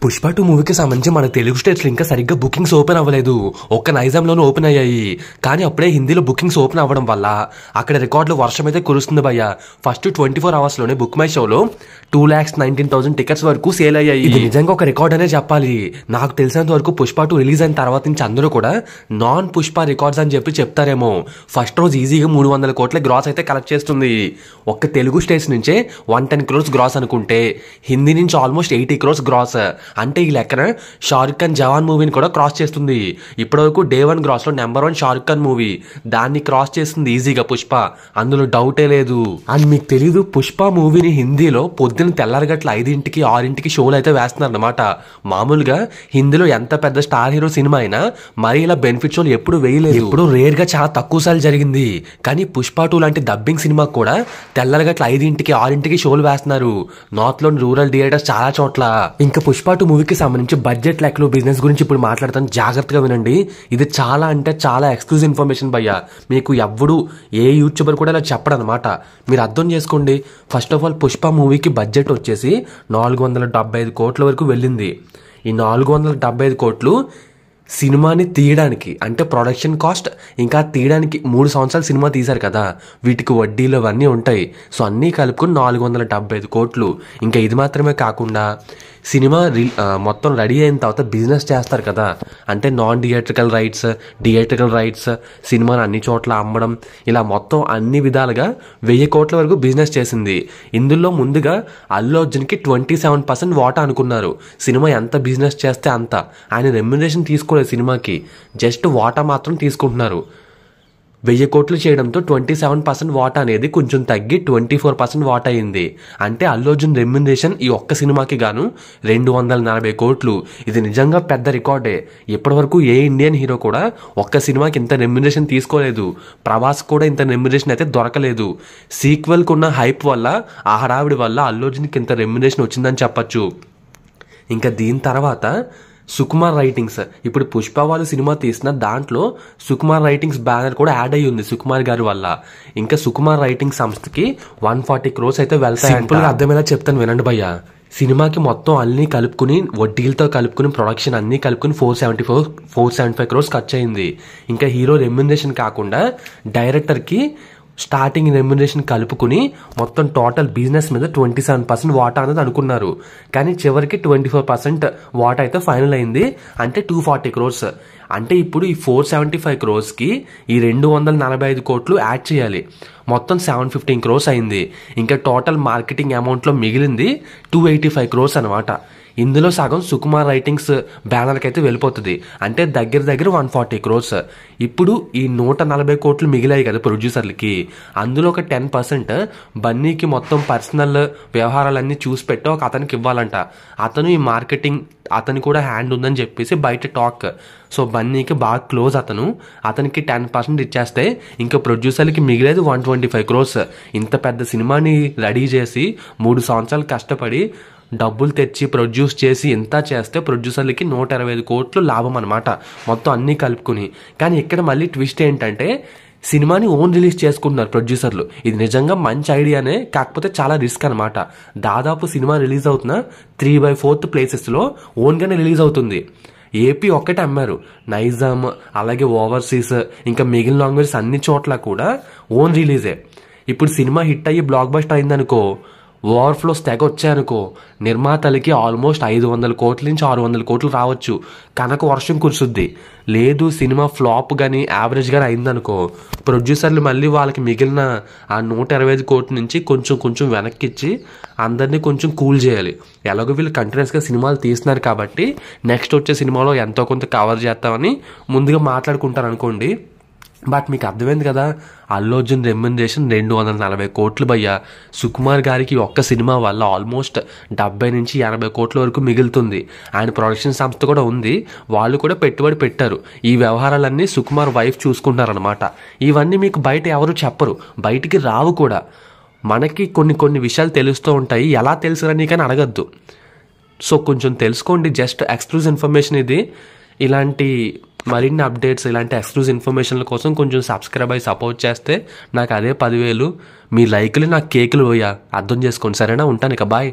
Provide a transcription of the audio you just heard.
పుష్ప 2 మూవీకి సంబంధించి మన తెలుగు స్టేట్స్ లో ఇంకా సరిగ్గా బుకింగ్స్ ఓపెన్ అవ్వలేదు. ఒక్క నైజాంలోనే ఓపెన్ అయ్యాయి. కానీ అప్పుడే హిందీలో బుకింగ్స్ ఓపెన్ అవ్వడం వల్ల అక్కడ రికార్డులు వర్షం అయితే కురుస్తుంది భయ్య. ఫస్ట్ 24 hours లోనే బుక్ మై షోలో 2,19,000 టికెట్స్ వరకు సేల్ అయ్యాయి. ఇది నిజంగా ఒక రికార్డ్ అనే చెప్పాలి. నాకు తెలిసినంత వరకు పుష్ప 2 రిలీజ్ అయిన తర్వాత నుంచి అందరూ కూడా నాన్ పుష్ప రికార్డ్స్ అని చెప్పి చెప్తారేమో. ఫస్ట్ రోజు ఈజీగా 300 కోట్ల గ్రాస్ అయితే కలెక్ట్ చేస్తుంది. ఒక్క తెలుగు స్టేట్స్ నుంచే 110 crores గ్రాస్ అనుకుంటే హిందీ నుంచి ఆల్మోస్ట్ 80 crores గ్రాస్. అంటే ఈ లెక్కన షారుఖ్ ఖాన్ జవాన్ మూవీని కూడా క్రాస్ చేస్తుంది. ఇప్పటివరకు డే 1 గ్రాస్ లో నెంబర్ 1 షారుఖ్ ఖాన్ మూవీ, దాన్ని క్రాస్ చేస్తుంది ఈజీగా పుష్ప, అందులో డౌటే లేదు. అండ్ మీకు తెలీదు, పుష్ప మూవీని హిందీలో పొద్దున్న తెల్లారగట్ల 5ంటికి 6ంటికి షోలు అయితే వేస్తున్నారు అనమాట. మామూలుగా హిందీలో ఎంత పెద్ద స్టార్ హీరో సినిమా అయినా మరి ఇలా బెనిఫిట్ షోలు ఎప్పుడు వేయలేదు. ఇప్పుడు రేర్ గా చాలా తక్కువ సార్లు జరిగింది. కానీ పుష్ప 2 లాంటి డబ్బింగ్ సినిమా కూడా తెల్లారగట్ల 5ంటికి 6ంటికి షోలు వేస్తున్నారు నార్త్ లోని రూరల్ థియేటర్స్ చాలా చోట్ల. ఇంకా పుష్ప 2 మూవీకి సంబంధించి బడ్జెట్ లెక్కలు బిజినెస్ గురించి ఇప్పుడు మాట్లాడతాను, జాగ్రత్తగా వినండి. ఇది చాలా అంటే చాలా ఎక్స్క్లూజివ్ ఇన్ఫర్మేషన్ భయ్య. మీకు ఎవ్వడు ఏ యూట్యూబర్ కూడా ఇలా చెప్పడు అనమాట. మీరు అర్థం చేసుకోండి. ఫస్ట్ ఆఫ్ ఆల్ పుష్ప మూవీకి బడ్జెట్ వచ్చేసి 475 కోట్ల వరకు వెళ్ళింది. ఈ 475 కోట్లు సినిమాని తీయడానికి అంటే ప్రొడక్షన్ కాస్ట్, ఇంకా తీయడానికి 3 సంవత్సరాలు సినిమా తీశారు కదా, వీటికి వడ్డీలు అవన్నీ ఉంటాయి. సో అన్నీ కలుపుకుని 475 కోట్లు. ఇంకా ఇది మాత్రమే కాకుండా సినిమా మొత్తం రెడీ అయిన తర్వాత బిజినెస్ చేస్తారు కదా, అంటే non theatrical rights, theatrical rights, సినిమాని అన్ని చోట్ల అమ్మడం, ఇలా మొత్తం అన్ని విధాలుగా 1000 కోట్ల వరకు బిజినెస్ చేసింది. ఇందులో ముందుగా అల్లు అర్జున్కి 27% వాటా అనుకున్నారు. సినిమా ఎంత బిజినెస్ చేస్తే అంత. ఆయన రెమ్యునరేషన్ తీసుకోలేదు సినిమాకి, జస్ట్ వాటా మాత్రం తీసుకుంటున్నారు. 1000 కోట్లు చేయడంతో 27% వాటా అనేది కొంచెం తగ్గి 24% వాటా అయింది. అంటే అల్లు అర్జున్ రెమ్యునరేషన్ ఈ ఒక్క సినిమాకి గాను 240 కోట్లు. ఇది నిజంగా పెద్ద రికార్డే. ఇప్పటి వరకు ఏ ఇండియన్ హీరో కూడా ఒక్క సినిమాకి ఇంత రెమ్యునరేషన్ తీసుకోలేదు. ప్రభాస్ కూడా ఇంత రెమ్యునరేషన్ అయితే దొరకలేదు. సీక్వెల్ కున్న హైప్ వల్ల, ఆ హడావిడి వల్ల అల్లు అర్జున్కి ఇంత రెమ్యునరేషన్ వచ్చిందని చెప్పొచ్చు. ఇంకా దీని తర్వాత సుకుమార్ రైటింగ్స్, ఇప్పుడు పుష్ప వాళ్ళు సినిమా తీసిన దాంట్లో సుకుమార్ రైటింగ్స్ బ్యానర్ కూడా యాడ్ అయ్యి ఉంది సుకుమార్ గారి వల్ల. ఇంకా సుకుమార్ రైటింగ్ సంస్థకి 140 crores అయితే వెళ్తాయి. సింపుల్ గా అర్థమయ్యేలా చెప్తాను వినండి భయ్య. సినిమాకి మొత్తం అన్ని కలుపుకుని, వడ్డీలతో కలుపుకుని, ప్రొడక్షన్ అన్ని కలుపుకుని 475 crores ఖర్చు అయింది. ఇంకా హీరో రెమ్యునరేషన్ కాకుండా డైరెక్టర్కి స్టార్టింగ్ రెమ్యునరేషన్ కలుపుకుని మొత్తం టోటల్ బిజినెస్ మీద 27% వాటా అనేది అనుకున్నారు. కానీ చివరికి 24% వాటా అయితే ఫైనల్ అయింది. అంటే 240 crores. అంటే ఇప్పుడు ఈ 475 crores ఈ 245 కోట్లు యాడ్ చేయాలి. మొత్తం 715 crores అయింది. ఇంకా టోటల్ మార్కెటింగ్ అమౌంట్లో మిగిలింది 285 crores అనమాట. ఇందులో సగం సుకుమార్ రైటింగ్స్ బ్యానర్కి అయితే వెళ్ళిపోతుంది. అంటే దగ్గర 140 crores. ఇప్పుడు ఈ 140 కోట్లు మిగిలాయి కదా ప్రొడ్యూసర్లకి, అందులో ఒక 10% బన్నీకి మొత్తం పర్సనల్ వ్యవహారాలన్నీ చూసి పెట్టి ఒక అతనికి ఇవ్వాలంట. అతను ఈ మార్కెటింగ్, అతను కూడా హ్యాండ్ ఉందని చెప్పేసి బయట టాక్. సో బన్నీకి బాగా క్లోజ్ అతనికి 10% ఇచ్చేస్తే ఇంకా ప్రొడ్యూసర్లకి మిగిలేదు 125 crores. ఇంత పెద్ద సినిమాని రెడీ చేసి 3 సంవత్సరాలు కష్టపడి డబ్బులు తెచ్చి ప్రొడ్యూస్ చేసి ఇంత చేస్తే ప్రొడ్యూసర్లకి 125 కోట్లు లాభం అనమాట, మొత్తం అన్నీ కలుపుకుని. కానీ ఇక్కడ మళ్ళీ ట్విస్ట్ ఏంటంటే సినిమాని ఓన్ రిలీజ్ చేసుకుంటున్నారు ప్రొడ్యూసర్లు. ఇది నిజంగా మంచి ఐడియానే, కాకపోతే చాలా రిస్క్ అనమాట. దాదాపు సినిమా రిలీజ్ అవుతున్న 3/4 ప్లేసెస్లో ఓన్గానే రిలీజ్ అవుతుంది. ఏపీ ఒక్కటే అమ్మారు, నైజాం అలాగే ఓవర్సీస్ ఇంకా మిగిలిన లాంగ్వేజెస్ అన్ని చోట్ల కూడా ఓన్ రిలీజే. ఇప్పుడు సినిమా హిట్ అయ్యి బ్లాక్ బస్టర్ అయిందనుకో, ఓవర్ఫ్లోస్ తెగ వచ్చాయనుకో, నిర్మాతలకి ఆల్మోస్ట్ 500 కోట్ల నుంచి 600 కోట్లు రావచ్చు. కనుక వర్షం కురుస్తుంది. లేదు సినిమా ఫ్లాప్ కానీ యావరేజ్ కానీ అయిందనుకో, ప్రొడ్యూసర్లు మళ్ళీ వాళ్ళకి మిగిలిన ఆ 125 కోట్ల నుంచి కొంచెం వెనక్కిచ్చి అందరినీ కొంచెం కూల్ చేయాలి. ఎలాగో వీళ్ళు కంటిన్యూస్గా సినిమాలు తీస్తున్నారు కాబట్టి నెక్స్ట్ వచ్చే సినిమాలో ఎంతో కొంత కవర్ చేస్తామని ముందుగా మాట్లాడుకుంటారు అనుకోండి. బట్ మీకు అర్థమైంది కదా, అల్లు అర్జున్ రెమ్యునరేషన్ 240 కోట్లు భయ్య. సుకుమార్ గారికి ఒక్క సినిమా వల్ల ఆల్మోస్ట్ 70 నుంచి 80 కోట్ల వరకు మిగులుతుంది. ఆయన ప్రొడక్షన్ సంస్థ కూడా ఉంది, వాళ్ళు కూడా పెట్టుబడి పెట్టారు. ఈ వ్యవహారాలన్నీ సుకుమార్ వైఫ్ చూసుకుంటారనమాట. ఇవన్నీ మీకు బయట ఎవరు చెప్పరు, బయటికి రావు కూడా. మనకి కొన్ని విషయాలు తెలుస్తూ ఉంటాయి. ఎలా తెలుసురని కానీ అడగద్దు. సో కొంచెం తెలుసుకోండి, జస్ట్ ఎక్స్క్లూజివ్ ఇన్ఫర్మేషన్ ఇది. ఇలాంటి మరిన్ని అప్డేట్స్, ఇలాంటి ఎక్స్క్లూజివ్ ఇన్ఫర్మేషన్ల కోసం కొంచెం సబ్స్క్రైబ్ అయ్యి సపోర్ట్ చేస్తే నాకు అదే 10,000. మీ లైకులు నాకు కేకులు పోయా, అర్థం చేసుకోండి సరేనా. ఉంటాను ఇక, బాయ్.